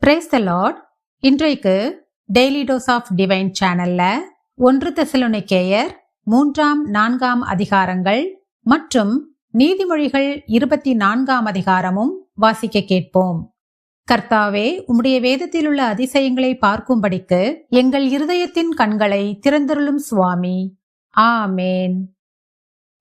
Praise the Lord. இன்றைக்கு daily dose of divine சேனல்ல 1 தெசலோனிக்கேயர் 3-4 அதிகாரங்கள் மற்றும் நீதிமொழிகள் 24 அதிகாரமும் வாசிக்க கேட்போம். கர்த்தாவே, உம்முடைய வேதத்தில் உள்ள அதிசயங்களை பார்க்கும்படிக்கு எங்கள் இருதயத்தின் கண்களை திறந்தருளும் சுவாமி. ஆமேன்.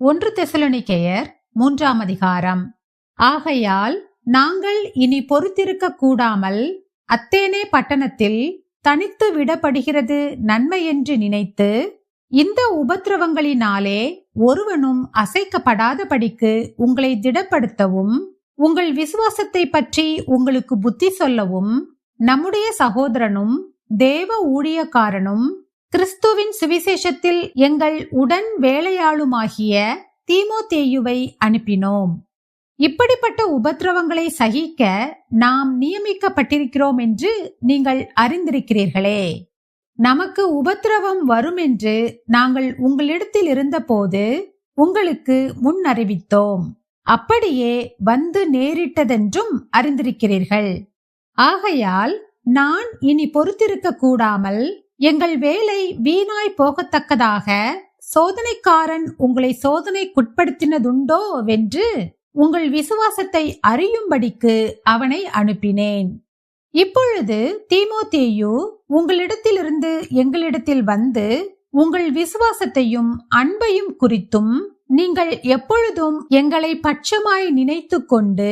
1 தெசலோனிக்கேயர் 3 அதிகாரம். ஆகையால் நாங்கள் இனி பொறுத்திருக்க கூடாமல் அத்தேனே பட்டணத்தில் தனித்து விடப்படுகிறது நன்மை என்று நினைத்து, இந்த உபத்திரவங்களினாலே ஒருவனும் அசைக்கப்படாதபடிக்கு உங்களை திடப்படுத்தவும், உங்கள் விசுவாசத்தை பற்றி உங்களுக்கு புத்தி சொல்லவும், நம்முடைய சகோதரனும் தேவ ஊழியக்காரனும் கிறிஸ்துவின் சுவிசேஷத்தில் எங்கள் உடன் வேலையாளுமாகிய தீமோத்தேயுவை அனுப்பினோம். இப்படிப்பட்ட உபத்திரவங்களை சகிக்க நாம் நியமிக்கப்பட்டிருக்கிறோம் என்று நீங்கள் அறிந்திருக்கிறீர்களே. நமக்கு உபத்திரவம் வரும் என்று நாங்கள் உங்களிடத்தில் இருந்தபோது உங்களுக்கு முன் அறிவித்தோம். அப்படியே வந்து நேரிட்டதென்றும் அறிந்திருக்கிறீர்கள். ஆகையால் நான் இனி பொறுத்திருக்க கூடாமல் எங்கள் வேலை வீணாய் போகத்தக்கதாக சோதனைக்காரன் உங்களை சோதனைக்குட்படுத்தினதுண்டோ வென்று உங்கள் விசுவாசத்தை அறியும்படிக்கு அவனை அனுப்பினேன். இப்பொழுது தீமோத்தேயு உங்களிடத்திலிருந்து எங்களிடத்தில் வந்து உங்கள் விசுவாசத்தையும் அன்பையும் குறித்தும் நீங்கள் எப்பொழுதும் எங்களை பட்சமாய் நினைத்து கொண்டு,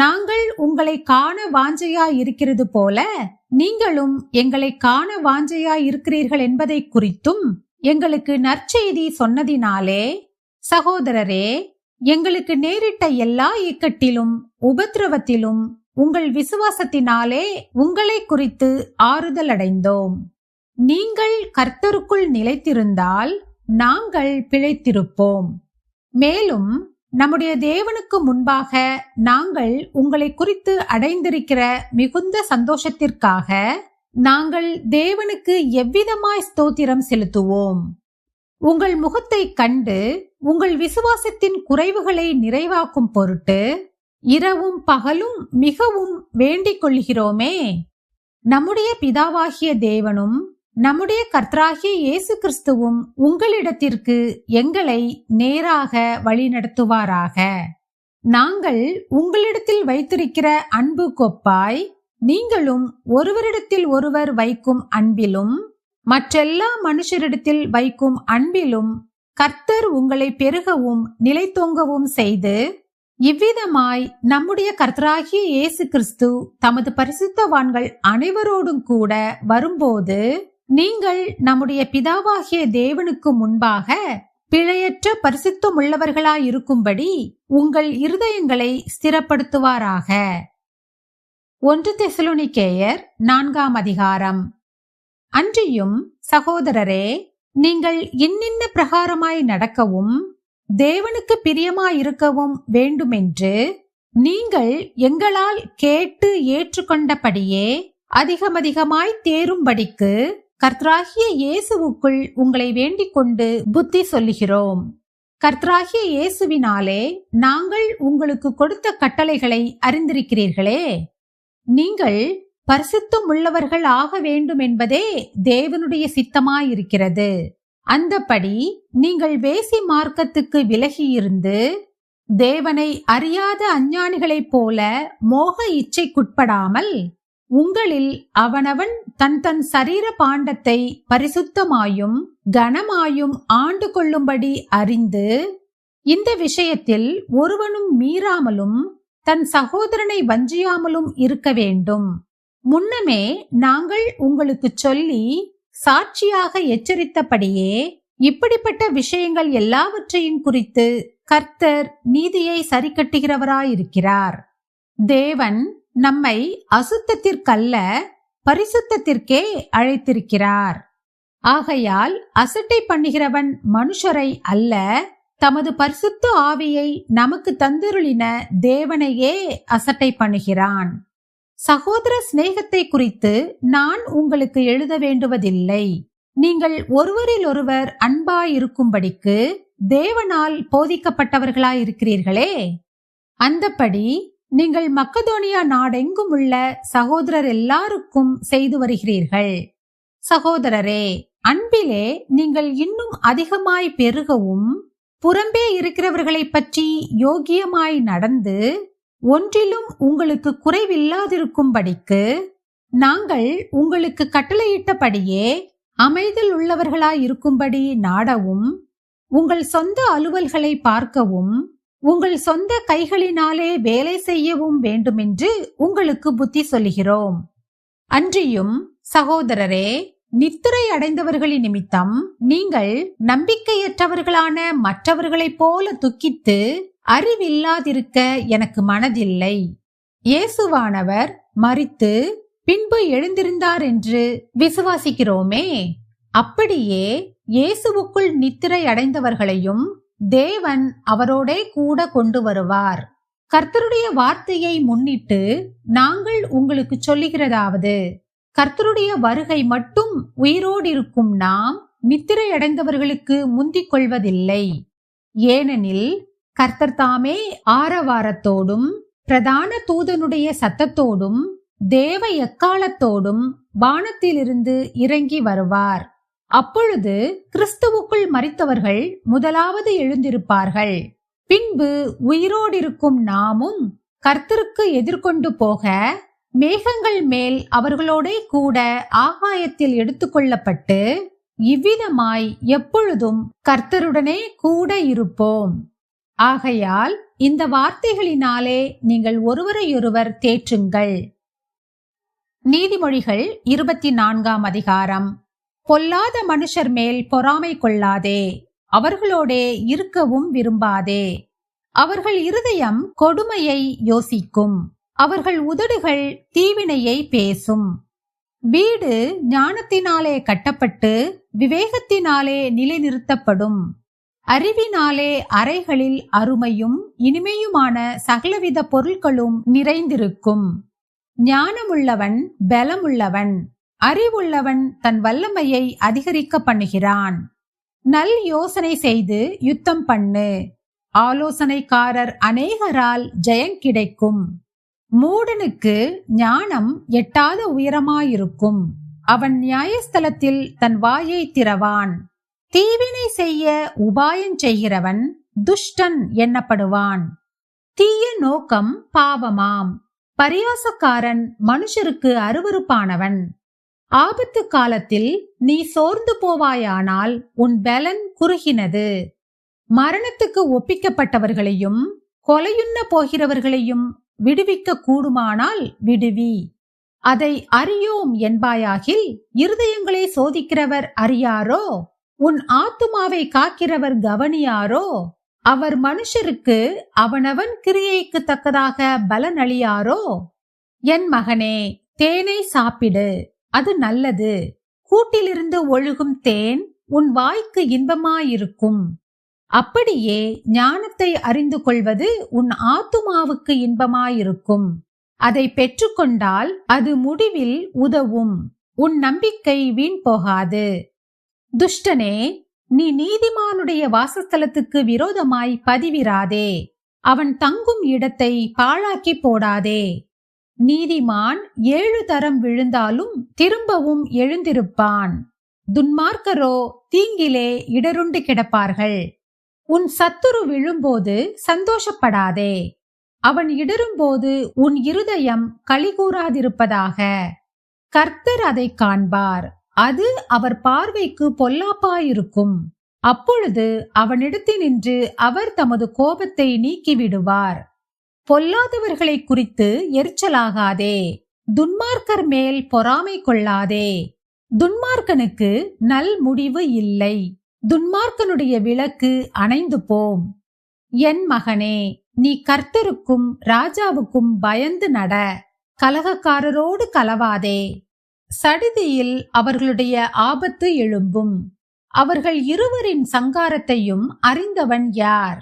நாங்கள் உங்களை காண வாஞ்சையாய் இருக்கிறது போல நீங்களும் எங்களை காண வாஞ்சையாய் இருக்கிறீர்கள் என்பதை குறித்தும் எங்களுக்கு நற்செய்தி சொன்னதினாலே, சகோதரரே, எங்களுக்கு நேரிட்ட எல்லா இக்கட்டிலும் உபத்திரவத்திலும் உங்கள் விசுவாசத்தினாலே உங்களை குறித்து ஆறுதல் அடைந்தோம். நீங்கள் கர்த்தருக்குள் நிலைத்திருந்தால் நாங்கள் பிழைத்திருப்போம். மேலும் நம்முடைய தேவனுக்கு முன்பாக நாங்கள் உங்களை குறித்து அடைந்திருக்கிற மிகுந்த சந்தோஷத்திற்காக நாங்கள் தேவனுக்கு எவ்விதமாய் ஸ்தோத்திரம் செலுத்துவோம். உங்கள் முகத்தை கண்டு உங்கள் விசுவாசத்தின் குறைவுகளை நிறைவாக்கும் பொருட்டு இரவும் பகலும் மிகவும் வேண்டிக் கொள்கிறோமே. நம்முடைய பிதாவாகிய தேவனும் நம்முடைய கர்த்தராகிய இயேசு கிறிஸ்துவும் உங்களிடத்திற்கு எங்களை நேராக வழிநடத்துவாராக. நாங்கள் உங்களிடத்தில் வைத்திருக்கிற அன்பு கொப்பாய் நீங்களும் ஒருவரிடத்தில் ஒருவர் வைக்கும் அன்பிலும் மற்றெல்லா மனுஷரிடத்தில் வைக்கும் அன்பிலும் கர்த்தர் உங்களை பெருகவும் நிலைத்தோங்கவும் செய்து, இவ்விதமாய் நம்முடைய கர்த்தராகிய இயேசு கிறிஸ்து தமது பரிசுத்தவான்கள் அனைவரோடும் கூட வரும்போது நீங்கள் நம்முடைய பிதாவாகிய தேவனுக்கு முன்பாக பிழையற்ற பரிசுத்தமுள்ளவர்களாயிருக்கும்படி உங்கள் இருதயங்களை ஸ்திரப்படுத்துவாராக. 1 தெசலோனிக்கேயர் 4 அதிகாரம். அன்றியும் சகோதரரே, நீங்கள் இன்னின்ன பிரகாரமாய் நடக்கவும் தேவனுக்கு பிரியமாயிருக்கவும் வேண்டுமென்று நீங்கள் எங்களால் கேட்டு ஏற்றுக்கொண்டபடியே அதிகமாய் தேரும்படிக்கு கர்த்தராகிய இயேசுவுக்குள் உங்களை வேண்டிக் கொண்டு புத்தி சொல்லுகிறோம். கர்த்தராகிய இயேசுவினாலே நாங்கள் உங்களுக்கு கொடுத்த கட்டளைகளை அறிந்திருக்கிறீர்களே. நீங்கள் பரிசுத்தம் உள்ளவர்கள் ஆக வேண்டும் என்பதே தேவனுடைய சித்தமாயிருக்கிறது. அந்தபடி நீங்கள் வேசி மார்க்கத்துக்கு விலகியிருந்து தேவனை அறியாத அஞ்ஞானிகளைப் போல மோக இச்சைக்குட்படாமல் உங்களில் அவனவன் தன் சரீர பாண்டத்தை பரிசுத்தமாயும் கனமாயும் ஆண்டு கொள்ளும்படி அறிந்து, இந்த விஷயத்தில் ஒருவனும் மீறாமலும் தன் சகோதரனை வஞ்சியாமலும் இருக்க வேண்டும். முன்னமே நாங்கள் உங்களுக்கு சொல்லி சாட்சியாக எச்சரித்தபடியே இப்படிப்பட்ட விஷயங்கள் எல்லாவற்றையும் குறித்து கர்த்தர் நீதியை சரிக்கட்டுகிறவராயிருக்கிறார். தேவன் நம்மை அசுத்தத்திற்கல்ல பரிசுத்தத்திற்கே அழைத்திருக்கிறார். ஆகையால் அசட்டை பண்ணுகிறவன் மனுஷரை அல்ல, தமது பரிசுத்த ஆவியை நமக்கு தந்தருளின தேவனையே அசட்டை பண்ணுகிறான். சகோதர சிநேகத்தை குறித்து நான் உங்களுக்கு எழுத வேண்டுவதில்லை. நீங்கள் ஒருவரில் ஒருவர் அன்பாயிருக்கும்படிக்கு தேவனால் போதிக்கப்பட்டவர்களாயிருக்கிறீர்களே. அந்தப்படி நீங்கள் மக்கதோனியா நாடெங்கும் உள்ள சகோதரர் எல்லாருக்கும் செய்து வருகிறீர்கள். சகோதரரே, அன்பிலே நீங்கள் இன்னும் அதிகமாய் பெருகவும், புறம்பே இருக்கிறவர்களை பற்றி யோகியமாய் நடந்து ஒன்றிலும் உங்களுக்கு குறைவில்லாதிருக்கும்படிக்கு நாங்கள் உங்களுக்கு கட்டளையிட்டபடியே அமைதல் உள்ளவர்களாயிருக்கும்படி நாடவும், உங்கள் சொந்த அலுவல்களை பார்க்கவும், உங்கள் சொந்த கைகளினாலே வேலை செய்யவும் வேண்டுமென்று உங்களுக்கு புத்தி சொல்லுகிறோம். அன்றியும் சகோதரரே, நித்திரை அடைந்தவர்களின் நிமித்தம் நீங்கள் நம்பிக்கையற்றவர்களான மற்றவர்களைப் போல துக்கித்து அறிவில்லாதிருக்க எனக்கு மனதில்லை. இயேசுவானவர் மரித்து பின்பு எழுந்திருந்தார் என்று விசுவாசிக்கிறோமே, அப்படியே இயேசுவுக்குள் நித்திரை அடைந்தவர்களையும் தேவன் அவரோடே கூட கொண்டு வருவார். கர்த்தருடைய வார்த்தையை முன்னிட்டு நாங்கள் உங்களுக்கு சொல்லுகிறதாவது, கர்த்தருடைய வருகை மட்டும் உயிரோடிருக்கும் நாம் நித்திரை அடைந்தவர்களுக்கு முந்திக் கொள்வதில்லை. ஏனெனில் கர்த்தர் தாமே ஆரவாரத்தோடும் பிரதான தூதனுடைய சத்தத்தோடும் தேவ எக்காலத்தோடும் வானத்திலிருந்து இறங்கி வருவார். அப்பொழுது கிறிஸ்துவுக்குள் மரித்தவர்கள் முதலாவது எழுந்திருப்பார்கள். பின்பு உயிரோடிருக்கும் நாமும் கர்த்தருக்கு எதிர்கொண்டு போக மேகங்கள் மேல் அவர்களோடே கூட ஆகாயத்தில் எடுத்துக்கொள்ளப்பட்டு இவ்விதமாய் எப்பொழுதும் கர்த்தருடனே கூட இருப்போம். ஆகையால் இந்த வார்த்தைகளினாலே நீங்கள் ஒருவரையொருவர் தேற்றுங்கள். நீதிமொழிகள் 24ஆம் அதிகாரம். பொல்லாத மனுஷர் மேல் பொறாமை கொள்ளாதே, அவர்களோடே இருக்கவும் விரும்பாதே. அவர்கள் இருதயம் கொடுமையை யோசிக்கும், அவர்கள் உதடுகள் தீவினையை பேசும். வீடு ஞானத்தினாலே கட்டப்பட்டு விவேகத்தினாலே நிலைநிறுத்தப்படும். அறிவினாலே அறைகளில் அருமையும் இனிமையுமான சகலவித பொருட்களும் நிறைந்திருக்கும். ஞானமுள்ளவன் பலமுள்ளவன், அறிவுள்ளவன் தன் வல்லமையை அதிகரிக்க பண்ணுகிறான். நல் யோசனை செய்து யுத்தம் பண்ணு, ஆலோசனைக்காரர் அநேகரால் ஜெயம் கிடைக்கும். மூடனுக்கு ஞானம் எட்டாத உயரமாயிருக்கும், அவன் நியாயஸ்தலத்தில் தன் வாயை திறவான். தீவினை செய்ய உபாயம் செய்கிறவன் துஷ்டன் எண்ணப்படுவான். தீய நோக்கம் பாவமாம், பரியாசக்காரன் மனுஷருக்கு அருவருப்பானவன். ஆபத்து காலத்தில் நீ சோர்ந்து போவாயானால் உன் பலன் குறுகினது. மரணத்துக்கு ஒப்பிக்கப்பட்டவர்களையும் கொலையுண்ண போகிறவர்களையும் விடுவிக்க கூடுமானால் விடுவி. அதை அறியோம் என்பாயாகில் இருதயங்களை சோதிக்கிறவர் அறியாரோ? உன் ஆத்துமாவை காக்கிறவர் கவனியாரோ? அவர் மனுஷருக்கு அவனவன் கிரியைக்கு தக்கதாக பலன் அளியாரோ? என் மகனே, தேனை சாப்பிடு, அது நல்லது. கூட்டிலிருந்து ஒழுகும் தேன் உன் வாய்க்கு இன்பமாயிருக்கும். அப்படியே ஞானத்தை அறிந்து கொள்வது உன் ஆத்துமாவுக்கு இன்பமாயிருக்கும். அதை பெற்றுக்கொண்டால் அது முடிவில் உதவும். உன் நம்பிக்கை வீண் போகாது. துஷ்டனே, நீ நீதிமானுடைய வாசஸ்தலத்துக்கு விரோதமாய் பதிவிராதே. அவன் தங்கும் இடத்தை பாழாக்கி போடாதே. நீதிமான் 7 தரம் விழுந்தாலும் திரும்பவும் எழுந்திருப்பான். துன்மார்க்கரோ தீங்கிலே இடருண்டு கிடப்பார்கள். உன் சத்துரு விழும்போது சந்தோஷப்படாதே, அவன் இடரும்போது உன் இருதயம் களிகூராதிருப்பதாக. கர்த்தர் அதை காண்பார், அது அவர் பார்வைக்கு பொல்லாப்பாயிருக்கும். அப்பொழுது அவனிடத்தினின்று அவர் தமது கோபத்தை நீக்கிவிடுவார். பொல்லாதவர்களை குறித்து எரிச்சலாகாதே, துன்மார்க்கர் மேல் பொறாமை கொள்ளாதே. துன்மார்க்கனுக்கு நல் முடிவு இல்லை, துன்மார்க்கனுடைய விளக்கு அணைந்து போம். என் மகனே, நீ கர்த்தருக்கும் ராஜாவுக்கும் பயந்து நட. கலகக்காரரோடு கலவாதே. சடிதியில் அவர்களுடைய ஆபத்து எழும்பும். அவர்கள் இருவரின் சங்காரத்தையும் அறிந்தவன் யார்?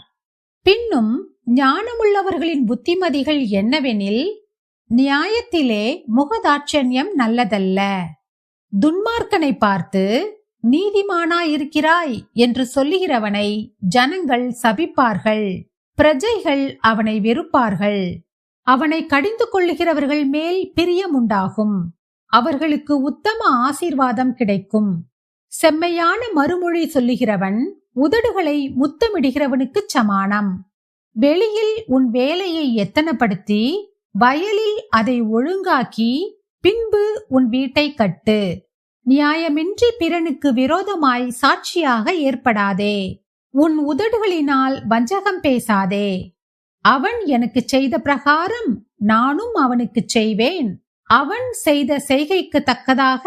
பின்னும் ஞானமுள்ளவர்களின் புத்திமதிகள் என்னவெனில், நியாயத்திலே முகதாட்சண்யம் நல்லதல்ல. துன்மார்க்கனை பார்த்து நீதிமானாயிருக்கிறாய் என்று சொல்லுகிறவனை ஜனங்கள் சபிப்பார்கள், பிரஜைகள் அவனை வெறுப்பார்கள். அவனை கடிந்து கொள்ளுகிறவர்கள் மேல் பிரியம் உண்டாகும். அவர்களுக்கு உத்தம ஆசீர்வாதம் கிடைக்கும். செம்மையான மறுமொழி சொல்லுகிறவன் உதடுகளை முத்தமிடுகிறவனுக்கு சமானம். வெளியில் உன் வேலையை எத்தனப்படுத்தி வயலில் அதை ஒழுங்காக்கி பின்பு உன் வீட்டை கட்டு. நியாயமின்றி பிறனுக்கு விரோதமாய் சாட்சியாக ஏற்படாதே. உன் உதடுகளினால் வஞ்சகம் பேசாதே. அவன் எனக்கு செய்த பிரகாரம் நானும் அவனுக்கு செய்வேன். அவன் செய்த செய்கைக்கு தக்கதாக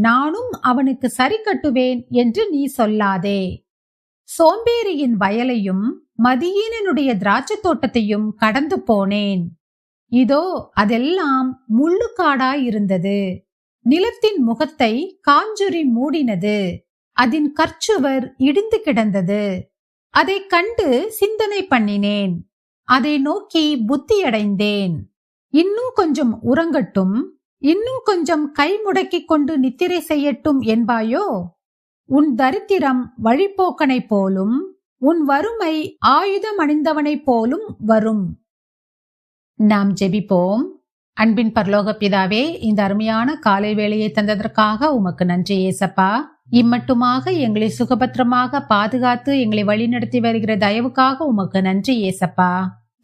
நானும் அவனுக்கு சரி கட்டுவேன் என்று நீ சொல்லாதே. சோம்பேறியின் வயலையும் மதியீனனுடைய திராட்சை தோட்டத்தையும் கடந்து போனேன். இதோ அதெல்லாம் முள்ளுக்காடாயிருந்தது. நிலத்தின் முகத்தை காஞ்சுரி மூடினது. அதன் கற்சுவர் இடிந்து கிடந்தது. அதை கண்டு சிந்தனை பண்ணினேன். அதை நோக்கி புத்தியடைந்தேன். இன்னும் கொஞ்சம் உறங்கட்டும், இன்னும் கொஞ்சம் கை முடக்கிக் கொண்டு நித்திரை செய்யட்டும் என்பாயோ? உன் தரித்திரம் வழிபோக்கனைப் போலும் உன் வறுமை ஆயுதம் அணிந்தவனைப் போலும் வரும். நாம் ஜெபிப்போம். அன்பின் பரலோக பிதாவே, இந்த அருமையான காலை வேளையை தந்ததற்காக உமக்கு நன்றி ஏசப்பா. இம்மட்டுமாக எங்களை சுகபத்திரமாக பாதுகாத்து எங்களை வழிநடத்தி வருகிற தயவுக்காக உமக்கு நன்றி ஏசப்பா.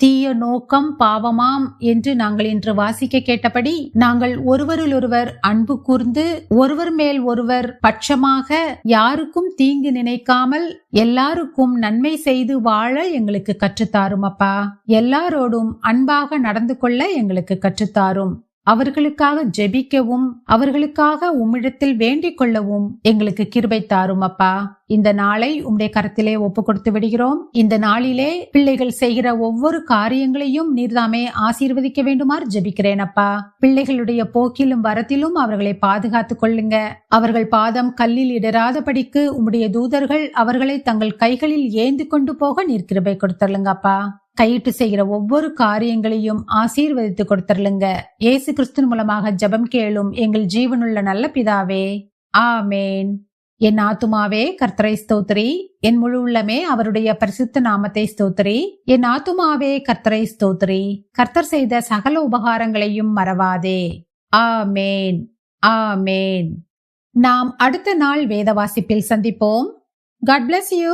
தீய நோக்கம் பாவமாம் என்று நாங்கள் இன்று வாசிக்க கேட்டபடி நாங்கள் ஒருவரிலொருவர் அன்பு கூர்ந்து ஒருவர் மேல் ஒருவர் பட்சமாக யாருக்கும் தீங்கு நினைக்காமல் எல்லாருக்கும் நன்மை செய்து வாழ எங்களுக்கு கற்றுத்தாரும் அப்பா. எல்லாரோடும் அன்பாக நடந்து கொள்ள எங்களுக்கு கற்றுத்தாரும். அவர்களுக்காக ஜெபிக்கவும் அவர்களுக்காக உம்மிடத்தில் வேண்டிக் கொள்ளவும் எங்களுக்கு கிருபை தாரும் அப்பா. இந்த நாளை உம்முடைய கரத்திலே ஒப்பு கொடுத்து விடுகிறோம். இந்த நாளிலே பிள்ளைகள் செய்கிற ஒவ்வொரு காரியங்களையும் நீர்தாமே ஆசீர்வதிக்க வேண்டுமாறு ஜெபிக்கிறேன் அப்பா. பிள்ளைகளுடைய போக்கிலும் வரத்திலும் அவர்களை பாதுகாத்துக் கொள்ளுங்க. அவர்கள் பாதம் கல்லில் இடராதபடிக்கு உம்முடைய தூதர்கள் அவர்களை தங்கள் கைகளில் ஏந்தி கொண்டு போக நீர் கிருபை கொடுத்துருங்க அப்பா. கையிட்டு செய்கிற ஒவ்வொரு காரியங்களையும் ஆசீர்வதித்து கொடுத்துருங்க. இயேசு கிறிஸ்துவின் மூலமாக ஜெபம் கேளும் எங்கள் ஜீவனுள்ள நல்ல பிதாவே, ஆமேன். என் ஆத்துமாவே கர்த்தரை ஸ்தோத்திரி, என் முழு உள்ளமே அவருடைய பரிசுத்த நாமத்தை ஸ்தோத்திரி. என் ஆத்துமாவே கர்த்தரை ஸ்தோத்திரி, கர்த்தர் செய்த சகல உபகாரங்களையும் மறவாதே. ஆமேன், ஆமேன். நாம் அடுத்த நாள் வேத வாசிப்பில் சந்திப்போம். God bless you.